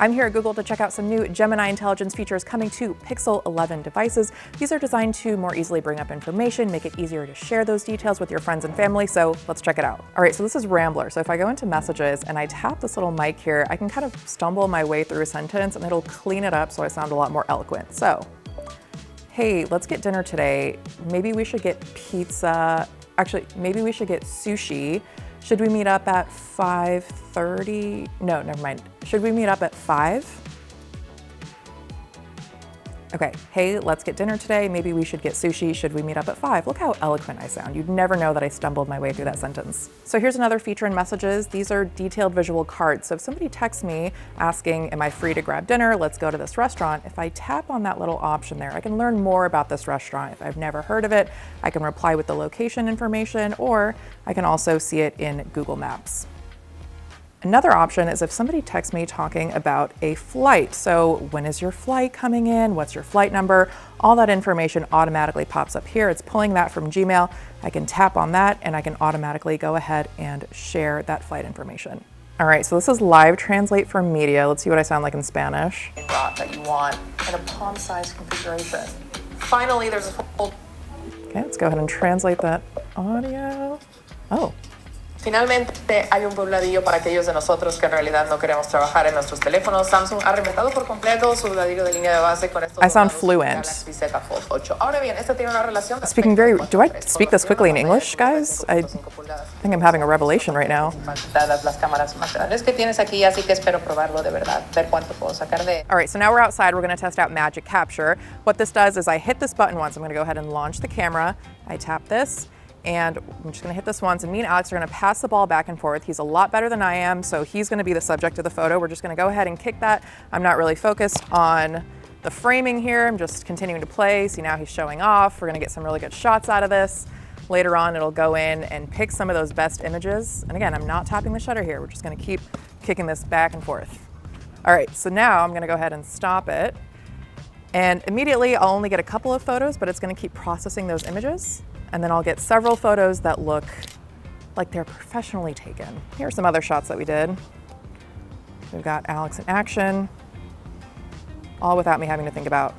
I'm here at Google to check out some new Gemini intelligence features coming to Pixel 11 devices. These are designed to more easily bring up information, make it easier to share those details with your friends and family, so let's check it out. All right, so this is Rambler. So if I go into messages and I tap this little mic here, I can kind of stumble my way through a sentence and it'll clean it up so I sound a lot more eloquent. So, hey, let's get dinner today. Maybe we should get pizza. Actually, maybe we should get sushi. Should we meet up at 5:30? No, never mind. Should we meet up at 5? Okay, hey, let's get dinner today. Maybe we should get sushi. Should we meet up at 5? Look how eloquent I sound. You'd never know that I stumbled my way through that sentence. So here's another feature in messages. These are detailed visual cards. So if somebody texts me asking, am I free to grab dinner? Let's go to this restaurant. If I tap on that little option there, I can learn more about this restaurant. If I've never heard of it, I can reply with the location information, or I can also see it in Google Maps. Another option is if somebody texts me talking about a flight. So when is your flight coming in? What's your flight number? All that information automatically pops up here. It's pulling that from Gmail. I can tap on that and I can automatically go ahead and share that flight information. All right, so this is live translate for media. Let's see what I sound like in Spanish. That you want in a palm-sized configuration. Finally, there's a full. Okay, let's go ahead and translate that audio. Oh. Finalmente, hay un pobladillo para aquellos de nosotros que en realidad no queremos trabajar en nuestros teléfonos. Samsung ha reinventado por completo su ladrillo de línea de base con estos. I sound fluent. Ahora bien, esta tiene una relación. Speaking very. Do I speak this quickly in English, guys? I think I'm having a revelation right now. Las cámaras más grandes que tienes aquí, así que espero probarlo de verdad, ver cuánto puedo sacar de. All right, so now we're outside. We're going to test out Magic Capture. What this does is I hit this button once. I'm going to go ahead and launch the camera. I tap this. And I'm just gonna hit this once, and me and Alex are gonna pass the ball back and forth. He's a lot better than I am, so he's gonna be the subject of the photo. We're just gonna go ahead and kick that. I'm not really focused on the framing here. I'm just continuing to play. See, now he's showing off. We're gonna get some really good shots out of this. Later on, it'll go in and pick some of those best images. And again, I'm not tapping the shutter here. We're just gonna keep kicking this back and forth. All right, so now I'm gonna go ahead and stop it. And immediately, I'll only get a couple of photos, but it's gonna keep processing those images. And then I'll get several photos that look like they're professionally taken. Here are some other shots that we did. We've got Alex in action, all without me having to think about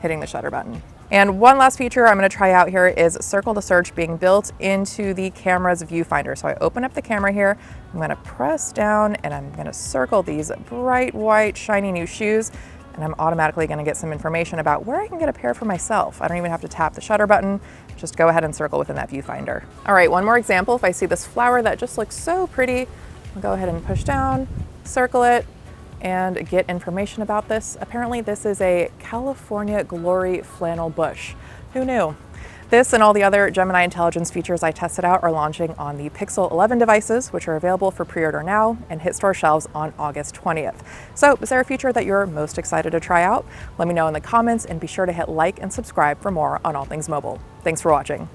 hitting the shutter button. And one last feature I'm gonna try out here is circle to search being built into the camera's viewfinder. So I open up the camera here, I'm gonna press down and I'm gonna circle these bright white shiny new shoes, and I'm automatically gonna get some information about where I can get a pair for myself. I don't even have to tap the shutter button, just go ahead and circle within that viewfinder. All right, one more example. If I see this flower that just looks so pretty, I'll go ahead and push down, circle it, and get information about this. Apparently this is a California Glory flannel bush. Who knew? This and all the other Gemini intelligence features I tested out are launching on the Pixel 11 devices, which are available for pre-order now and hit store shelves on August 20th. So is there a feature that you're most excited to try out? Let me know in the comments, and be sure to hit like and subscribe for more on all things mobile. Thanks for watching.